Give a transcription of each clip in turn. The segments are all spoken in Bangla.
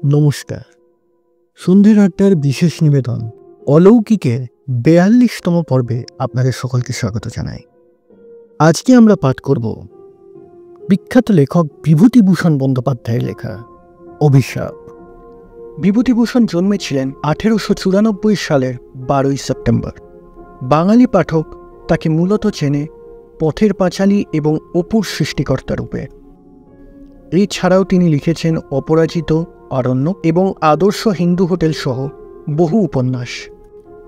নমস্কার। সন্ধ্যের আড্ডার বিশেষ নিবেদন অলৌকিকের ৪২তম পর্বে আপনাদের সকলকে স্বাগত জানাই। আজকে আমরা পাঠ করব বিখ্যাত লেখক বিভূতিভূষণ বন্দ্যোপাধ্যায়ের লেখা অভিশাপ। বিভূতিভূষণ জন্মেছিলেন ১৮৯৪ সালের ১২ই সেপ্টেম্বর। বাঙালি পাঠক তাকে মূলত চেনে পথের পাঁচালী এবং অপুর সৃষ্টিকর্তা রূপে। এছাড়াও তিনি লিখেছেন অপরাজিত, অরণ্য এবং আদর্শ হিন্দু হোটেল সহ বহু উপন্যাস।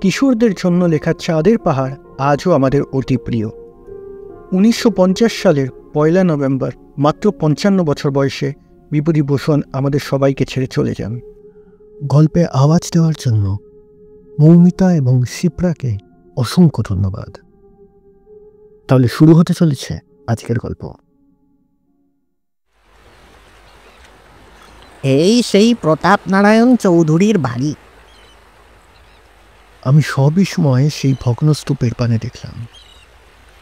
কিশোরদের জন্য লেখা চাঁদের পাহাড় আজও আমাদের অতি প্রিয়। ১৯৫০ সালের ১ নভেম্বর মাত্র ৫৫ বছর বয়সে বিভূতিভূষণ আমাদের সবাইকে ছেড়ে চলে যান। গল্পে আওয়াজ দেওয়ার জন্য মৌমিতা এবং শিপ্রাকে অসংখ্য ধন্যবাদ। তাহলে শুরু হতে চলেছে আজকের গল্প। এই সেই প্রতাপ নারায়ণ চৌধুরীর বাড়ি। আমি সবিস্ময়ে সেই ভগ্নস্তূপের পানে দেখলাম।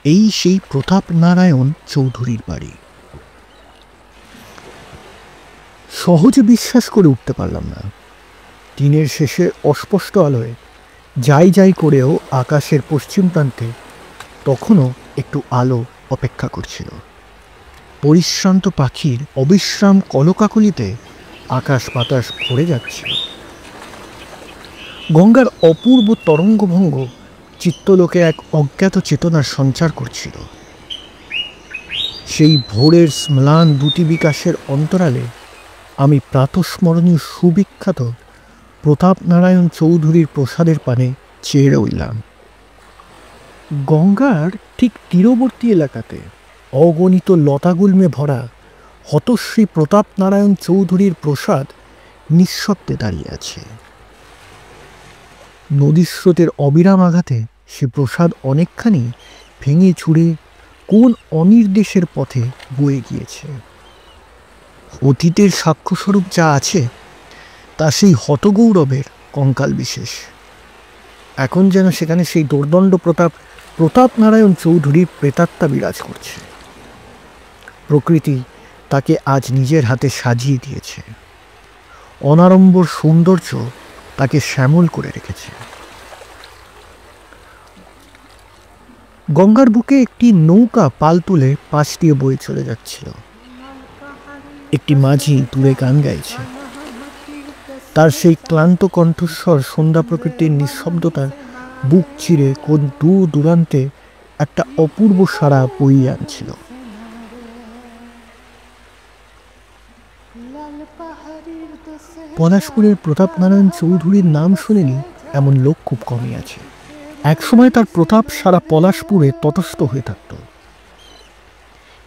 এই সেই প্রতাপ নারায়ণ চৌধুরীর বাড়ি। সহজে বিশ্বাস করে উঠতে পারলাম না। দিনের শেষে অস্পষ্ট আলোয় যাই যাই করেও আকাশের পশ্চিম প্রান্তে তখনও একটু আলো অপেক্ষা করছিল। পরিশ্রান্ত পাখির অবিশ্রাম কলকাকলিতে আকাশ বাতাস ভরে যাচ্ছিল। গঙ্গার অপূর্ব তরঙ্গভঙ্গ চিত্তলোকে এক অজ্ঞাত চেতনার সঞ্চার করছিল। সেই ভোরের স্ম্লান দুটি বিকাশের অন্তরালে আমি প্রাতঃস্মরণীয় সুবিখ্যাত প্রতাপ নারায়ণ চৌধুরীর প্রসাদের পানে চেয়ে রইলাম। গঙ্গার ঠিক তীরবর্তী এলাকাতে অগণিত লতাগুল্মে ভরা হতশ্রী প্রতাপ নারায়ণ চৌধুরীর প্রসাদ নিঃশব্দে দাঁড়িয়ে আছে। নদীর স্রোতের অবিরাম আঘাতে সে প্রসাদ অনেকখানি ভেঙে চুরে কোন অনির্দেশের পথে বয়ে গিয়েছে। অতীতের সাক্ষ্যস্বরূপ যা আছে তা সেই হতগৌরবের কঙ্কাল বিশেষ। এখন যেন সেখানে সেই দোর্দণ্ড প্রতাপ নারায়ণ চৌধুরীর প্রেতাত্মা বিরাজ করছে। প্রকৃতি তাকে আজ নিজের হাতে সাজিয়ে দিয়েছে। অনাড়ম্বর সৌন্দর্য তাকে শ্যামল করে রেখেছে। গঙ্গার বুকে একটি নৌকা পাল তুলে পাশ দিয়ে বয়ে চলে যাচ্ছিল। একটি মাঝি দূরে গান গাইছে। তার সেই ক্লান্ত কণ্ঠস্বর সন্ধ্যা প্রকৃতির নিঃশব্দতার বুক চিরে কোন দূর দূরান্তে একটা অপূর্ব সাড়া বইয়ে আনছিল। পলাশপুরের প্রতাপ নারায়ণ চৌধুরীর নাম শুনেনি এমন লোক খুব কমই আছে। একসময় তার প্রতাপ সারা পলাশপুরে তটস্থ হয়ে থাকত।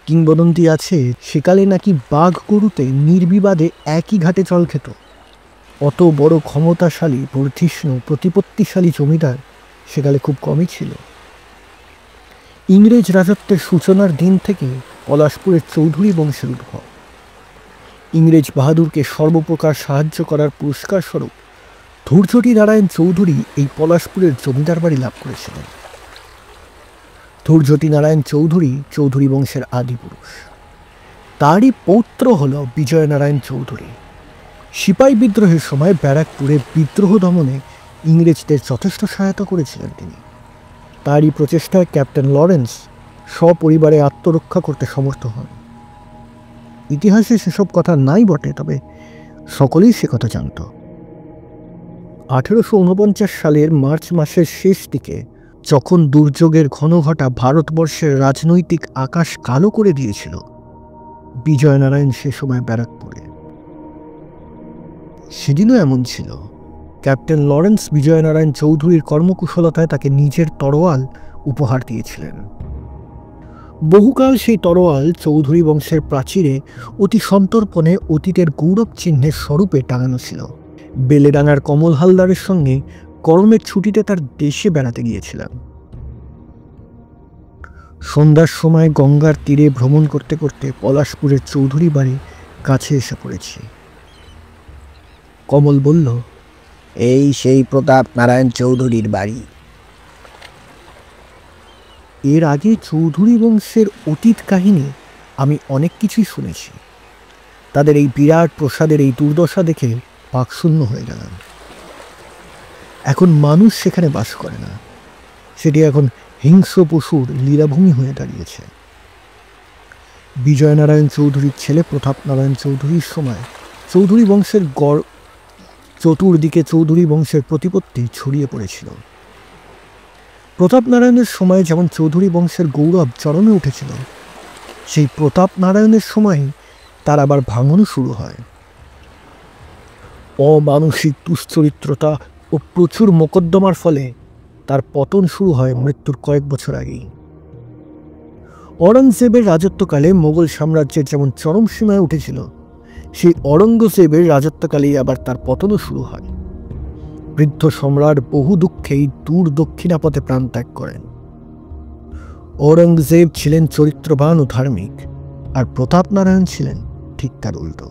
কিংবদন্তি আছে সেকালে নাকি বাঘ গরুতে নির্বিবাদে একই ঘাটে জল খেত। অত বড় ক্ষমতাশালী, বর্ধিষ্ণু, প্রতিপত্তিশালী জমিদার সেকালে খুব কমই ছিল। ইংরেজ রাজত্বের সূচনার দিন থেকে পলাশপুরের চৌধুরী বংশের উদ্ভব। ইংরেজ বাহাদুরকে সর্বপ্রকার সাহায্য করার পুরস্কার স্বরূপ ধূর্যটি নারায়ণ চৌধুরী এই পলাশপুরের জমিদার বাড়ি লাভ করেছিলেন। ধূর্যটি নারায়ণ চৌধুরী চৌধুরী বংশের আদি পুরুষ। তারই পৌত্র হল বিজয় নারায়ণ চৌধুরী। সিপাহী বিদ্রোহের সময় ব্যারাকপুরে বিদ্রোহ দমনে ইংরেজদের যথেষ্ট সহায়তা করেছিলেন তিনি। তারই প্রচেষ্টায় ক্যাপ্টেন লরেন্স সপরিবারে আত্মরক্ষা করতে সমর্থ হন। ইতিহাসে সেসব কথা নাই বটে, তবে সকলেই সে কথা জানত। ১৮৪৯ সালের মার্চ মাসের শেষ দিকে যখন দুর্যোগের ঘনঘটা ভারতবর্ষের রাজনৈতিক আকাশ কালো করে দিয়েছিল, বিজয়নারায়ণ সে সময় ব্যারাকপুরে। সেদিনও এমন ছিল। ক্যাপ্টেন লরেন্স বিজয়নারায়ণ চৌধুরীর কর্মকুশলতায় তাকে নিজের তরোয়াল উপহার দিয়েছিলেন। বহুকাল সেই তরোয়াল চৌধুরী বংশের প্রাচীরে অতি সন্তর্পণে অতীতের গৌরব চিহ্নের স্বরূপে টাঙানো ছিল। বেলেডাঙ্গার কমল হালদারের সঙ্গে গরমের ছুটিতে তার দেশে বেড়াতে গিয়েছিলাম। সন্ধ্যার সময় গঙ্গার তীরে ভ্রমণ করতে করতে পলাশপুরের চৌধুরী বাড়ি কাছে এসে পড়েছি। কমল বলল, এই সেই প্রতাপ নারায়ণ চৌধুরীর বাড়ি। এর আগে চৌধুরী বংশের অতীত কাহিনী আমি অনেক কিছুই শুনেছি। তাদের এই বিরাট প্রসাদের এই দুর্দশা দেখে বাকশূন্য হয়ে গেলেন। এখন মানুষ সেখানে বাস করে না, সেটি এখন হিংস্র পশুর লীলাভূমি হয়ে দাঁড়িয়েছে। বিজয়নারায়ণ চৌধুরীর ছেলে প্রতাপ নারায়ণ চৌধুরীর সময় চৌধুরী বংশের গড় চতুর্দিকে চৌধুরী বংশের প্রতিপত্তি ছড়িয়ে পড়েছিল। প্রতাপ নারায়ণের সময় যেমন চৌধুরী বংশের গৌরব চরমে উঠেছিল, সেই প্রতাপ নারায়ণের সময়ই তার আবার ভাঙনও শুরু হয়। অমানসিক দুশ্চরিত্রতা ও প্রচুর মোকদ্দমার ফলে তার পতন শুরু হয় মৃত্যুর কয়েক বছর আগেই। ঔরঙ্গজেবের রাজত্বকালে মোগল সাম্রাজ্যের যেমন চরম সীমায় উঠেছিল, সেই ঔরঙ্গজেবের রাজত্বকালেই আবার তার পতনও শুরু হয়। বৃদ্ধ সম্রাট বহু দুঃখেই দূর দক্ষিণাপথে প্রাণ ত্যাগ করেন। ঔরঙ্গজেব ছিলেন চরিত্রবান ও ধার্মিক, আর প্রতাপ নারায়ণ ছিলেন ঠিক তার উল্টো।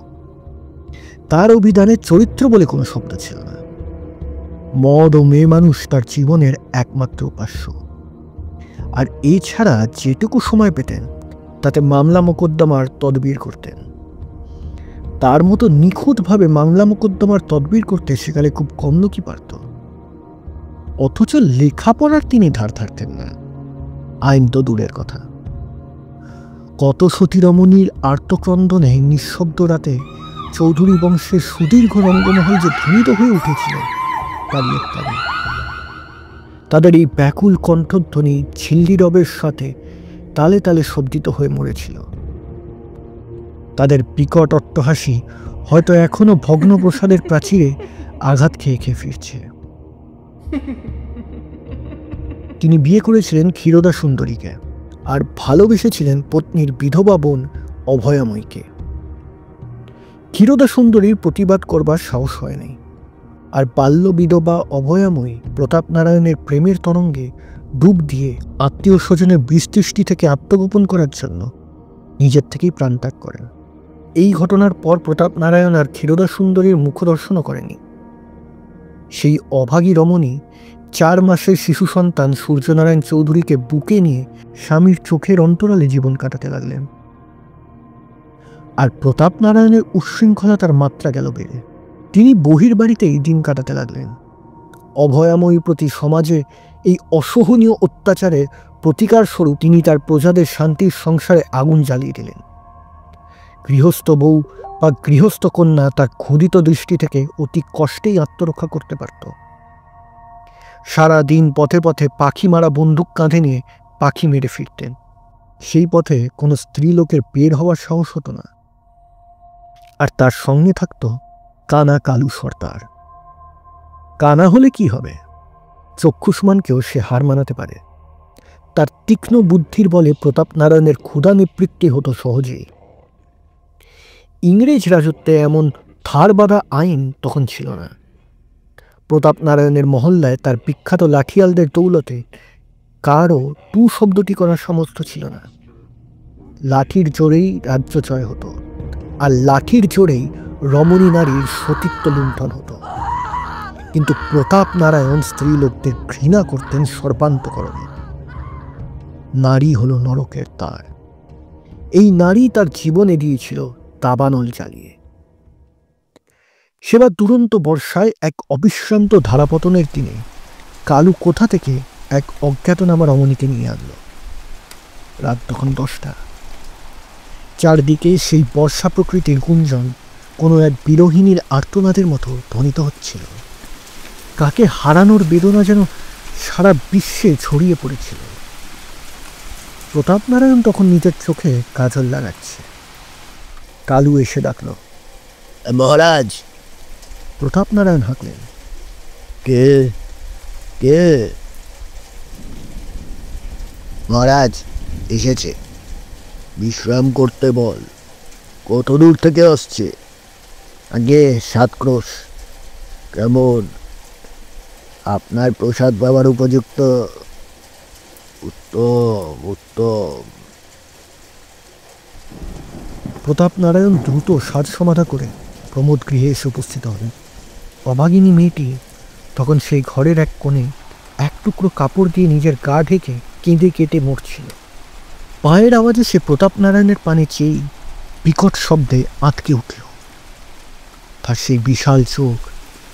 তার অভিধানে চরিত্র বলে কোনো শব্দ ছিল না। মদ ও মেয়ে মানুষ তার জীবনের একমাত্র উপাস্য। আর এছাড়া যেটুকু সময় পেতেন তাতে মামলা মোকদ্দমার তদবির করতেন। তার মতো নিখুঁতভাবে মামলা মোকদ্দমার তদবির করতে সেকালে খুব কম লোকই পারত। অথচ লেখাপড়ার তিনি ধার ধারতেন না, আইন তো দূরের কথা। কত সতী রমণীর আর্তক্রন্দনে নিঃশব্দ রাতে চৌধুরী বংশের সুদীর্ঘ রঙ্গমহল যে ধ্বনিত হয়ে উঠেছিল তাদের এই ব্যাকুল কণ্ঠধ্বনি ঝিল্লি রবের সাথে তালে তালে শব্দিত হয়ে মরেছিল। তাদের বিকট অট্টহাসি হয়তো এখনো ভগ্নপ্রসাদের প্রাচীরে আঘাত খেয়ে খেয়ে ফিরছে। তিনি বিয়ে করেছিলেন ক্ষীরোদা সুন্দরীকে, আর ভালোবেসেছিলেন পত্নীর বিধবা বোন অভয়াময়ীকে। ক্ষীরোদা সুন্দরীর প্রতিবাদ করবার সাহস হয়নি, আর বাল্য বিধবা অভয়াময়ী প্রতাপ নারায়ণের প্রেমের তরঙ্গে ডুব দিয়ে আত্মীয় স্বজনের বৃষ্টি থেকে আত্মগোপন করার জন্য নিজের থেকেই প্রাণত্যাগ করেন। এই ঘটনার পর প্রতাপ নারায়ণ আর ক্ষীরোদা সুন্দরীর মুখদর্শনও করেনি। সেই অভাগী রমণী 4 মাসের শিশু সন্তান সূর্যনারায়ণ চৌধুরীকে বুকে নিয়ে স্বামীর চোখের অন্তরালে জীবন কাটাতে লাগলেন। আর প্রতাপ নারায়ণের উচ্ছৃঙ্খলতার মাত্রা গেল বেড়ে। তিনি বহির্বাড়িতেই দিন কাটাতে লাগলেন। অভয়াময়ীর প্রতি সমাজে এই অসহনীয় অত্যাচারের প্রতিকার স্বরূপ তিনি তার প্রজাদের শান্তির সংসারে আগুন জ্বালিয়ে দিলেন। গৃহস্থ বউ বা গৃহস্থ কন্যা তার ক্ষুধিত দৃষ্টি থেকে অতি কষ্টেই আত্মরক্ষা করতে পারত। সারা দিন পথে পথে পাখি মারা বন্দুক কাঁধে নিয়ে পাখি মেরে ফিরতেন। সেই পথে কোনো স্ত্রীলোকের বের হওয়ার সাহস হতো না। আর তার সঙ্গে থাকত কানা কালু সর্দার। কানা হলে কি হবে? চক্ষুষ্মানকেও সে হার মানাতে পারে। তার তীক্ষ্ণ বুদ্ধির বলে প্রতাপ নারায়ণের ক্ষুধা নিবৃত্তি হতো সহজেই। ইংরেজ রাজত্বে এমন ধার বাঁধা আইন তখন ছিল না। প্রতাপ নারায়ণের মহল্লায় তার বিখ্যাত লাঠিয়ালদের দৌলতে কারও টু শব্দটি করার সামর্থ্য ছিল না। লাঠির জোরেই রাজ্য জয় হতো, আর লাঠির জোরেই রমণী নারীর সতীত্ব লুণ্ঠন হতো। কিন্তু প্রতাপ নারায়ণ স্ত্রীলোকদের ঘৃণা করতেন সর্বান্তকরণে। নারী হলো নরকের তার। এই নারী তার জীবনে দিয়েছিল দাবানল জ্বালিয়ে। সেবার দুরন্ত বর্ষায় এক অবিশ্রান্ত ধারাপতনের দিনে কালু কোথা থেকে এক অজ্ঞাতনামা রমণীকে নিয়ে আনলো। রাত তখন 10টা। চারদিকে সেই বর্ষা প্রকৃতির গুঞ্জন কোনো এক বিরোহিনীর আর্তনাদের মতো ধ্বনিত হচ্ছিল। কাকে হারানোর বেদনা যেন সারা বিশ্বে ছড়িয়ে পড়েছিল। প্রতাপ নারায়ণ তখন নিজের চোখে কাজল লাগাচ্ছে। কালু এসে ডাকল, মহারাজ। প্রতাপ নারায়ণ হাঁকলেন, কে কে? মহারাজ এসেছে, বিশ্রাম করতে বল। কত দূর থেকে আসছে? আগে 7 ক্রোশ। কেমন? আপনার প্রসাদ পাওয়ার উপযুক্ত? উত্তম উত্তম। প্রতাপ নারায়ণ দ্রুত সাজ সমাধা করে প্রমোদ গৃহে এসে উপস্থিত হলেন। অভাগিনী মেয়েটি তখন সেই ঘরের এক কোণে এক টুকরো কাপড় দিয়ে নিজের গা ঢেকে কেঁদে কেটে মরছিল। পায়ের আওয়াজে সে প্রতাপ নারায়ণের পানে চেয়েই বিকট শব্দে আঁতকে উঠল। তার সেই বিশাল চোখ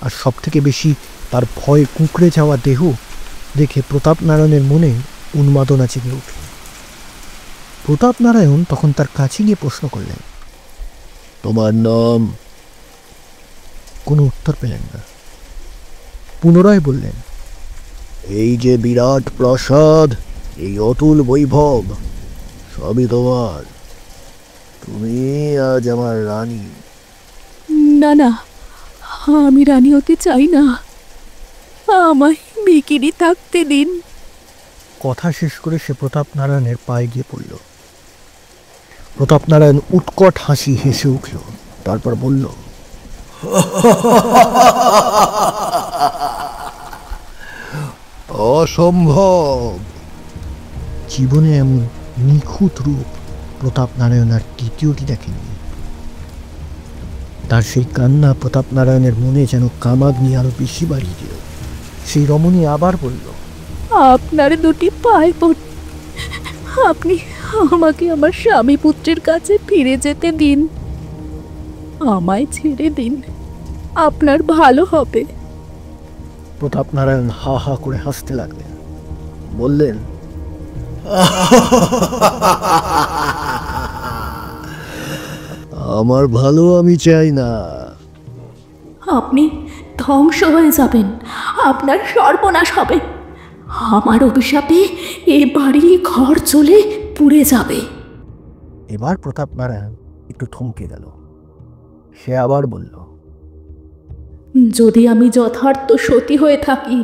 আর সব থেকে বেশি তার ভয়ে কুঁকড়ে যাওয়া দেহ দেখে প্রতাপনারায়ণের মনে উন্মাদনা জেগে উঠল। প্রতাপনারায়ণ তখন তার কাছে গিয়ে প্রশ্ন করলেন, তোমার নাম? কোনো উত্তর পেলেন না। পুনরায় বললেন, এই যে বিরাট প্রাসাদ, এই অতুল বৈভব, সবই তোমার। তুমি আজ আমার রানী। না না, আমি রানী হতে চাই না, আমায় বিকিনি থাকতে দিন। কথা শেষ করে সে প্রতাপনারায়ণের পায়ে গিয়ে পড়ল। প্রতাপনারায়ণ উৎকট হাসি হেসে উঠল, তারপর বলল, অসম্ভব। জীবনে এমন নিখুঁত রূপ প্রতাপনারায়ণ আর দ্বিতীয়টি দেখেননি। তার সেই কান্না প্রতাপনারায়ণের মনে যেন কামাগ্নি আরো বেশি বাড়িয়ে দিল। সেই রমণী আবার বলল, আপনার দুটি পায়ে পড়ি, আপনি আমাকে আমার স্বামী পুত্রের কাছে ফিরে যেতে দিন, আমায় ছেড়ে দিন, আপনার ভালো হবে। প্রতাপনারায়ণ হা হা করে হাসতে লাগলেন, বললেন, আমার ভালো আমি চাই না। আপনি ধ্বংস হয়ে যাবেন, আপনার সর্বনাশ হবে, আমার অভিশাপে এ বাড়ি ঘর চলে পুড়ে যাবে। এবার প্রতাপনারায়ণ একটু থমকে গেল। সে আবার বলল, যদি আমি যথার্থ সতী হয়ে থাকি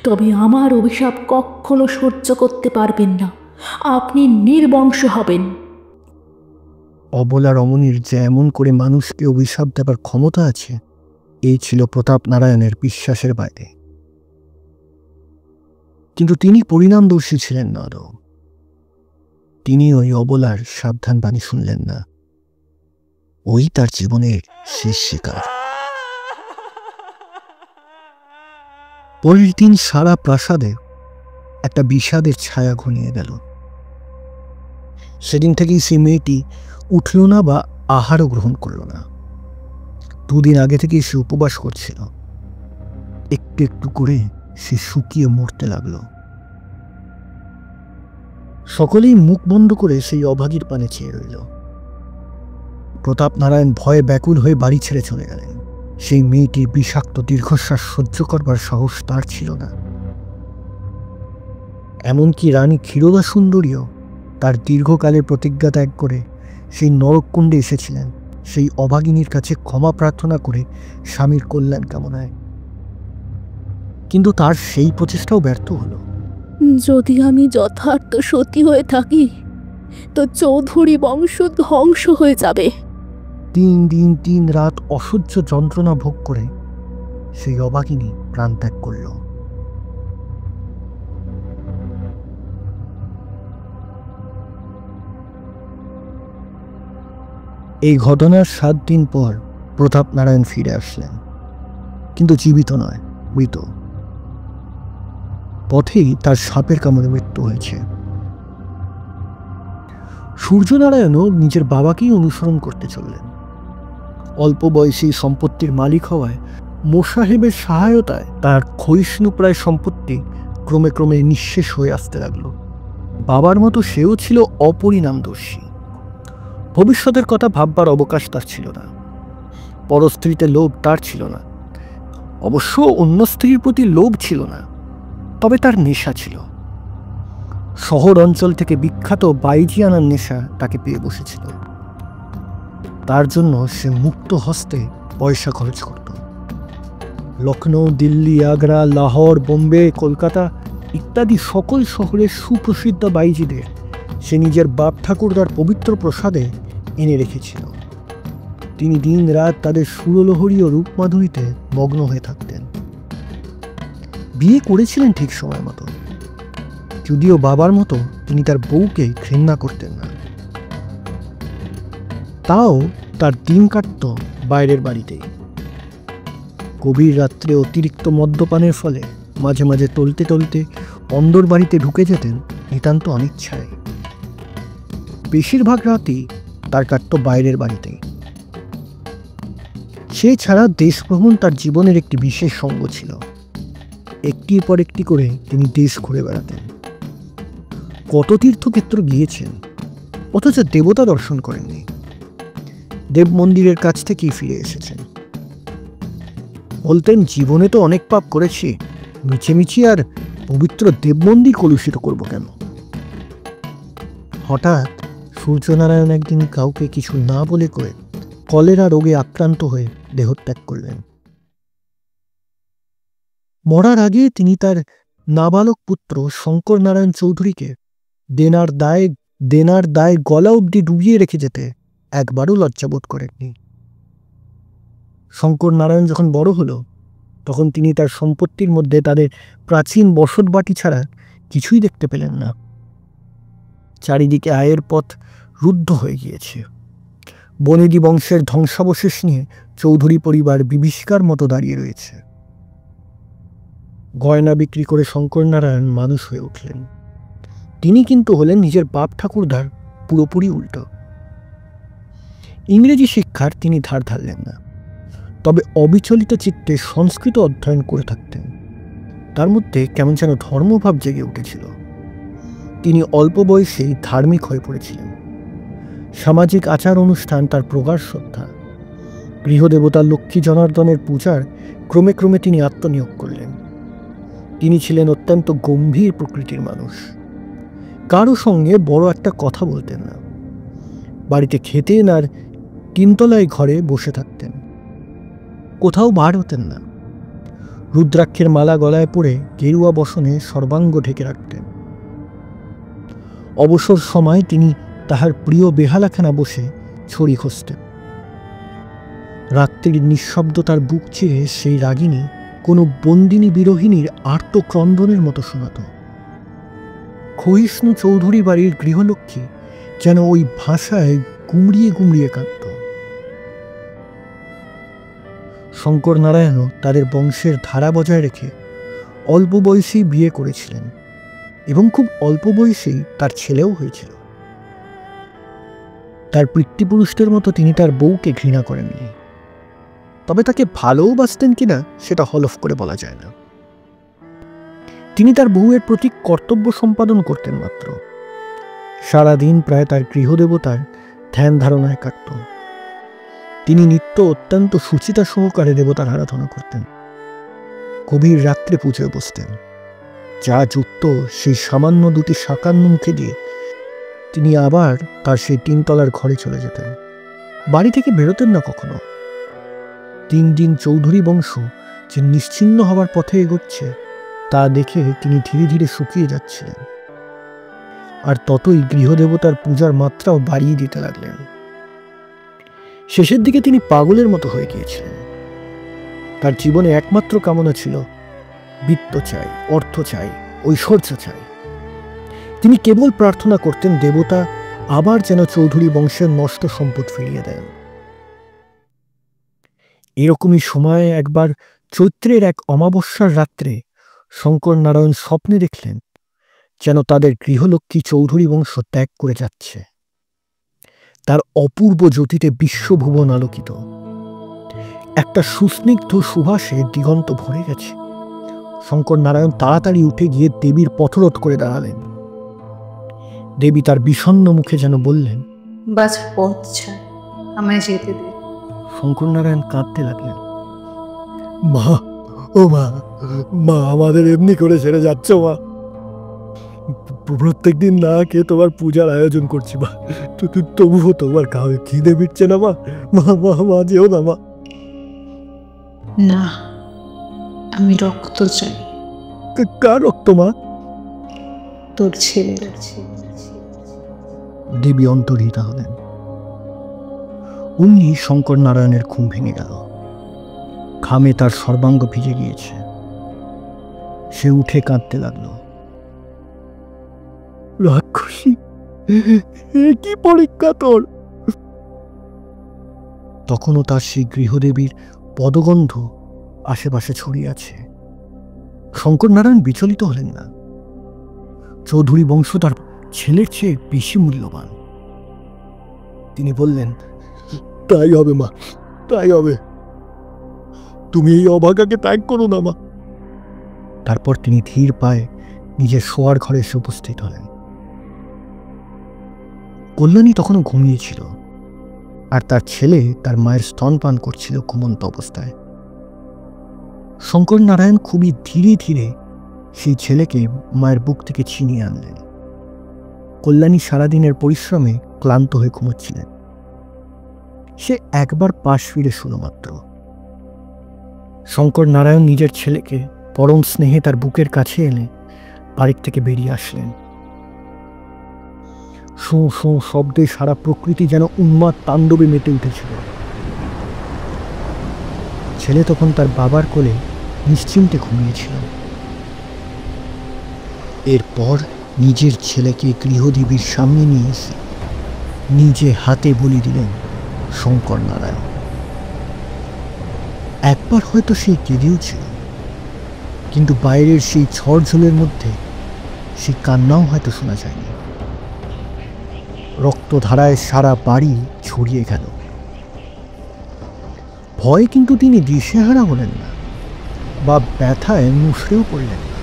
তবে আমার অভিশাপ কখনো সহ্য করতে পারবেন না, আপনি নির্বংশ হবেন। অবলা রমণীর যে এমন করে মানুষকে অভিশাপ দেবার ক্ষমতা আছে, এই ছিল প্রতাপনারায়ণের বিশ্বাসের বাইরে। কিন্তু তিনি পরিণামদর্শী ছিলেন না আদৌ। তিনি ওই অবলার সাবধান বাণী শুনলেন না। ওই তার জীবনের শেষ শিকার। পরের দিন সারা প্রাসাদে একটা বিষাদের ছায়া ঘনিয়ে গেল। সেদিন থেকেই সেই মেয়েটি উঠল না বা আহারও গ্রহণ করল না। দুদিন আগে থেকেই সে উপবাস করছিল। একটু একটু করে সে শুকিয়ে মরতে লাগলো। সকলেই মুখ বন্ধ করে সেই অভাগীর পানে চেয়ে রইল। প্রতাপনারায়ণ ভয়ে ব্যাকুল হয়ে বাড়ি ছেড়ে চলে গেলেন। সেই মেয়েটির বিষাক্ত দীর্ঘশ্বাস সহ্য করবার সাহস তার ছিল না। এমনকি রানী ক্ষীরোদা সুন্দরীও তার দীর্ঘকালের প্রতিজ্ঞা ত্যাগ করে সেই নরককুণ্ডে এসেছিলেন সেই অভাগিনীর কাছে ক্ষমা প্রার্থনা করে স্বামীর কল্যাণ কামনায়। কিন্তু তার সেই প্রচেষ্টাও ব্যর্থ হলো। যদি আমি যথার্থ সতী হয়ে থাকি তো চৌধুরী বংশ ধ্বংস হয়ে যাবে। 3 দিন 3 রাত অসহ্য যন্ত্রণা ভোগ করে সেই অভাগিনী প্রাণ ত্যাগ করল। এই ঘটনার 7 দিন পর প্রতাপনারায়ণ ফিরে আসলেন, কিন্তু জীবিত নয়, মৃত। পথেই তার সাপের কামড়ে মৃত্যু হয়েছে। সূর্যনারায়ণও নিজের বাবাকেই অনুসরণ করতে চললেন। অল্প বয়সী সম্পত্তির মালিক হওয়ায় মোসাহেবের সহায়তায় তার ক্ষয়িষ্ণুপ্রায় সম্পত্তি ক্রমে ক্রমে নিঃশেষ হয়ে আসতে লাগল। বাবার মতো সেও ছিল অপরিণামদর্শী। ভবিষ্যতের কথা ভাববার অবকাশ তার ছিল না। পরস্ত্রীতে লোভ তার ছিল না। অবশ্য অন্য স্ত্রীর প্রতি লোভ ছিল না, তবে তার নেশা ছিল। শহর অঞ্চল থেকে বিখ্যাত বাইজিয়ানার নেশা তাকে পেয়ে বসেছিল। তার জন্য সে মুক্ত হস্তে পয়সা খরচ করত। লখনৌ, দিল্লি, আগ্রা, লাহোর, বোম্বে, কলকাতা ইত্যাদি সকল শহরের সুপ্রসিদ্ধ বাইজিদের সে নিজের বাপ ঠাকুরদার পবিত্র প্রসাদে এনে রেখেছিল। তিনি দিন রাত তাদের সুরলহরী ও রূপমাধুরীতে মগ্ন হয়ে থাকতেন। বিয়ে করেছিলেন ঠিক সময় মতো, যদিও বাবার মতো তিনি তার বউকে ঘৃণা করতেন না। তাও তার দিন কাটত বাইরের বাড়িতেই। গভীর রাত্রে অতিরিক্ত মদ্যপানের ফলে মাঝে মাঝে টলতে টলতে অন্দর বাড়িতে ঢুকে যেতেন নিতান্ত অনিচ্ছায়। বেশিরভাগ রাতই তার কাটত বাইরের বাড়িতেই। সে ছাড়া দেশ ভ্রমণ তার জীবনের একটি বিশেষ সঙ্গ ছিল। একটির পর একটি করে তিনি দেশ ঘুরে বেড়াতেন। কত তীর্থক্ষেত্র গিয়েছেন, অথচ দেবতা দর্শন করেননি। দেব মন্দিরের কাছ থেকেই ফিরে এসেছেন। বলতেন, জীবনে তো অনেক পাপ করেছি, মিছিমিছি আর পবিত্র দেব মন্দির কলুষিত করব কেন? হঠাৎ সূর্যনারায়ণ একদিন কাউকে কিছু না বলে করে কলেরা রোগে আক্রান্ত হয়ে দেহত্যাগ করলেন। মরার আগে তিনি তার নাবালক পুত্র শঙ্কর নারায়ণ চৌধুরীকে দেনার দায় গলা অবধি ডুবিয়ে রেখে যেতে একবারও লজ্জাবোধ করেননি। শঙ্কর নারায়ণ যখন বড় হলো, তখন তিনি তার সম্পত্তির মধ্যে তাদের প্রাচীন বসতবাটি ছাড়া কিছুই দেখতে পেলেন না। চারিদিকে আয়ের পথ রুদ্ধ হয়ে গিয়েছে। বনেদি বংশের ধ্বংসাবশেষ নিয়ে চৌধুরী পরিবার বিভীষিকার মতো দাঁড়িয়ে রয়েছে। গয়না বিক্রি করে শঙ্কর নারায়ণ মানুষ হয়ে উঠলেন। তিনি কিন্তু হলেন নিজের বাপ ঠাকুরদার পুরোপুরি উল্টো। ইংরেজি শিক্ষার তিনি ধার ধারলেন না, তবে অবিচলিত চিত্তে সংস্কৃত অধ্যয়ন করে থাকতেন। তার মধ্যে কেমন যেন ধর্মভাব জেগে উঠেছিল। তিনি অল্প বয়সেই ধার্মিক হয়ে পড়েছিলেন। সামাজিক আচার অনুষ্ঠান তার প্রগাঢ় শ্রদ্ধা। গৃহদেবতা লক্ষ্মী জনার্দনের পূজার ক্রমে ক্রমে তিনি আত্মনিয়োগ করলেন। তিনি ছিলেন অত্যন্ত গম্ভীর প্রকৃতির মানুষ। কারো সঙ্গে বড় একটা কথা বলতেন না। বাড়িতে খেতেন আর তিনতলায় ঘরে বসে থাকতেন। কোথাও বার হতেন না। রুদ্রাক্ষের মালা গলায় পরে গেরুয়া বসনে সর্বাঙ্গ ঢেকে রাখতেন। অবসর সময় তিনি তাহার প্রিয় বেহালাখানা বসে ছড়ি খসতেন। রাত্রির নিঃশব্দতার বুক চিরে সেই রাগিনী কোনো বন্দিনী বিরোহিনীর আর্তক্রন্দনের মতো শোনাত। ক্ষয়িষ্ণু চৌধুরী বাড়ির গৃহলক্ষ্মী যেন ওই ভাষায় গুমড়িয়ে গুমড়িয়ে কাঁদত। শঙ্কর নারায়ণও তাদের বংশের ধারা বজায় রেখে অল্প বয়সেই বিয়ে করেছিলেন এবং খুব অল্প বয়সেই তার ছেলেও হয়েছিল। তার পিতৃপুরুষদের মতো তিনি তার বউকে ঘৃণা করেননি, তবে তাকে ভালোবাসতেন কিনা সেটা হলফ করে বলা যায় না। তিনি তার বউয়ের প্রতি কর্তব্য সম্পাদন করতেন মাত্র। সারাদিন প্রায় তার গৃহদেবতার ধ্যান ধারণায় কাটত। তিনি নিত্য অত্যন্ত সুচিতা সহকারে দেবতার আরাধনা করতেন। গভীর রাত্রে পুজোয় বসতেন। যা জুটত সেই সামান্য দুটি শাকান্ন মুখে দিয়ে তিনি আবার তার সেই তিনতলার ঘরে চলে যেতেন। বাড়ি থেকে বেরোতেন না কখনো। 3 দিন চৌধুরী বংশ যে নিশ্চিহ্ন হবার পথে এগোচ্ছে তা দেখে তিনি ধীরে ধীরে শুকিয়ে যাচ্ছিলেন, আর ততই গৃহদেবতার পূজার মাত্রাও বাড়িয়ে দিতে লাগলেন। শেষের দিকে তিনি পাগলের মতো হয়ে গিয়েছিলেন। তার জীবনে একমাত্র কামনা ছিল বিত্ত চাই, অর্থ চাই, ঐশ্বর্য চাই। তিনি কেবল প্রার্থনা করতেন দেবতা আবার যেন চৌধুরী বংশের নষ্ট সম্পদ ফিরিয়ে দেন। এরকমই সময় একবার চৈত্রের এক অমাবস্যার রাত্রে শঙ্কর নারায়ণ স্বপ্নে দেখলেন যেন তাদের গৃহলক্ষ্মী চৌধুরী বংশ ত্যাগ করে যাচ্ছে। তার অপূর্ব জ্যোতিতে বিশ্বভুবন আলোকিত। একটা সুস্নিগ্ধ সুবাসে দিগন্ত ভরে গেছে। শঙ্কর নারায়ণ তাড়াতাড়ি উঠে গিয়ে দেবীর পথরোধ করে দাঁড়ালেন। দেবী তার বিষণ্ণ মুখে যেন বললেন, বাস পথ ছাড়, আমায় যেতে দে। শঙ্কর নারায়ণ কাঁদতে লাগলেন। মা, ও মা, মা আমাদের এমনি করে ছেড়ে যাচ্ছ মা। প্রত্যেক দিন না খেয়ে তোমার পূজার আয়োজন করছি মা, তবুও তোমার খাওয়া খিদে মিটছে না মা। মা মা মা যেও না মা। না, আমি রক্ত চাই। কার রক্ত মা? তোর ছেলে। দেবী অন্তর্হিতা হলেন। অমনি শঙ্কর নারায়ণের ঘুম ভেঙে গেল। ঘামে তার সর্বাঙ্গ ভিজে গিয়েছে। সে উঠে কাঁদতে লাগল। রাক্ষসী, কি পরীক্ষা তোর! তখনও তার সেই গৃহদেবীর পদগন্ধ আশেপাশে ছড়িয়ে আছে। শঙ্কর নারায়ণ বিচলিত হলেন না। চৌধুরী বংশ তার ছেলের চেয়ে বেশি মূল্যবান। তিনি বললেন, তাই হবে মা, তাই হবে। তুমি এই অভাগাকে ত্যাগ করো না মা। তারপর তিনি ধীর পায়ে নিজের শোয়ার ঘরে এসে উপস্থিত হলেন। কল্যাণী তখনও ঘুমিয়েছিল, আর তার ছেলে তার মায়ের স্তনপান করছিল ঘুমন্ত অবস্থায়। শঙ্কর নারায়ণ খুবই ধীরে ধীরে সেই ছেলেকে মায়ের বুক থেকে ছিনিয়ে আনলেন। কল্যাণী সারাদিনের পরিশ্রমে ক্লান্ত হয়ে ঘুমোচ্ছিলেন। সে একবার পাশ ফিরে শুনো মাত্র। শঙ্কর নারায়ণ নিজের ছেলেকে পরম স্নেহে তার বুকের কাছে এনে বাড়ির থেকে বেরিয়ে আসলেন। শোঁ শোঁ শব্দে সারা প্রকৃতি যেন উন্মাদ তাণ্ডবে মেতে উঠেছিল। ছেলে তখন তার বাবার কোলে নিশ্চিন্তে ঘুমিয়েছিল। এরপর নিজের ছেলেকে গৃহদেবীর সামনে নিয়ে এসে নিজে হাতে বলি দিলেন শঙ্কর নারায়ণ। একবার হয়তো সেই কেঁদেও ছিল, কিন্তু বাইরের সেই ঝড়ঝড়ের মধ্যে সেই কান্নাও হয়তো শোনা যায়নি। রক্তধারায় সারা বাড়ি ছড়িয়ে গেল। ভয়ে কিন্তু তিনি দিশেহারা হলেন না, বা ব্যথায় মুষড়েও পড়লেন না।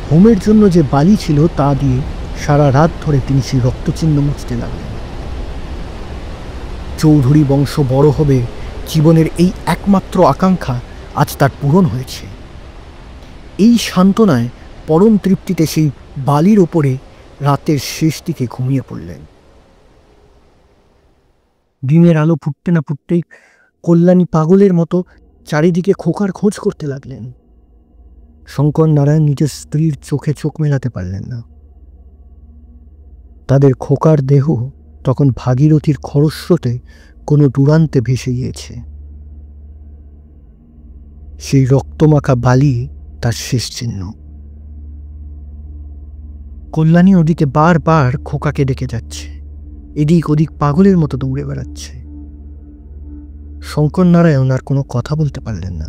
হোমের জন্য যে বালি ছিল তা দিয়ে সারা রাত ধরে তিনি সেই রক্তচিহ্ন মুছতে লাগলেন। চৌধুরী বংশ বড় হবে, জীবনের এই একমাত্র আকাঙ্ক্ষা আজ তার পূরণ হয়েছে। এই সান্ত্বনায় পরম তৃপ্তিতে সেই বালির ওপরে রাতের শেষ দিকে ঘুমিয়ে পড়লেন। দিনের আলো ফুটতে না ফুটতেই কল্যাণী পাগলের মতো চারিদিকে খোকার খোঁজ করতে লাগলেন। শঙ্কর নারায়ণ নিজের স্ত্রীর চোখে চোখ মেলাতে পারলেন না। তাদের খোকার দেহ তখন ভাগীরথীর খরস্রোতে কোনো দূরান্তে ভেসে গিয়েছে। সেই রক্তমাখা বালি তার শেষ চিহ্ন। কল্যাণী ওদিকে বারবার খোকাকে ডেকে যাচ্ছে, এদিক ওদিক পাগলের মতো দৌড়ে বেড়াচ্ছে। শঙ্কর নারায়ণ আর কোনো কথা বলতে পারলেন না।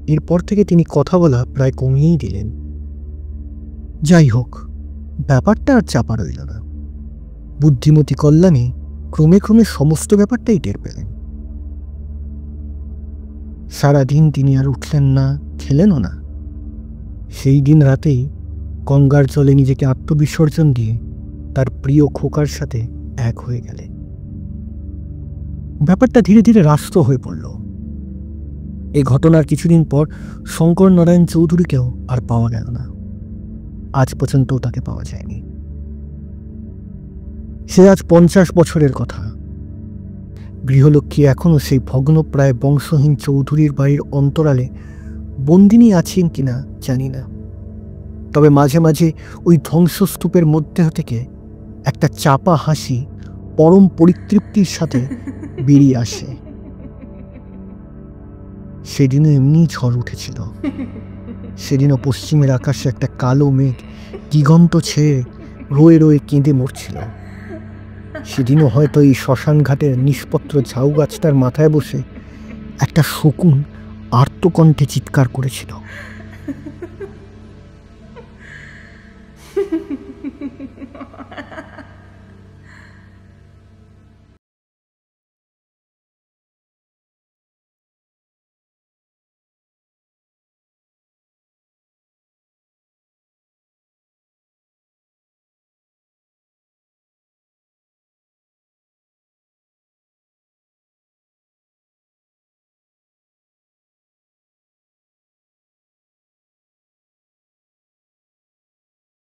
এরপর থেকে তিনি কথা বলা প্রায় কমিয়েই দিলেন। যাই হোক, ব্যাপারটা আর চাপা রইল না। বুদ্ধিমতী কল্যাণী ক্রমে ক্রমে সমস্ত ব্যাপারটাই টের পেলেন। সারাদিন তিনি আর উঠলেন না, খেলেনও না। সেই দিন রাতেই গঙ্গার জলে নিজেকে আত্মবিসর্জন দিয়ে তার প্রিয় খোকার সাথে এক হয়ে গেলেন। ব্যাপারটা ধীরে ধীরে রাস্ত হয়ে পড়ল। এই ঘটনার কিছুদিন পর শঙ্কর নারায়ণ চৌধুরীকেও আর পাওয়া গেল না। আজ পর্যন্ত তাকে পাওয়া যায়নি। সে আজ 50 বছরের কথা। গৃহলক্ষ্মী এখনো সেই ভগ্নপ্রায় বংশহীন চৌধুরীর বাড়ির অন্তরালে বন্দিনী আছেন কিনা জানি না, তবে মাঝে মাঝে ওই ধ্বংসস্তূপের মধ্যে থেকে একটা চাপা হাসি পরম পরিতৃপ্তির সাথে বেরিয়ে আসে। সেদিনও এমনি ঝড় উঠেছিল। সেদিনও পশ্চিমের আকাশে একটা কালো মেঘ দিগন্ত ছেয়ে রয়ে রয়ে কেঁদে মরছিল। সেদিনও হয়তো এই শ্মশান ঘাটের নিষ্পত্র ঝাউ গাছটার মাথায় বসে একটা শকুন আর্তকণ্ঠে চিৎকার করেছিল।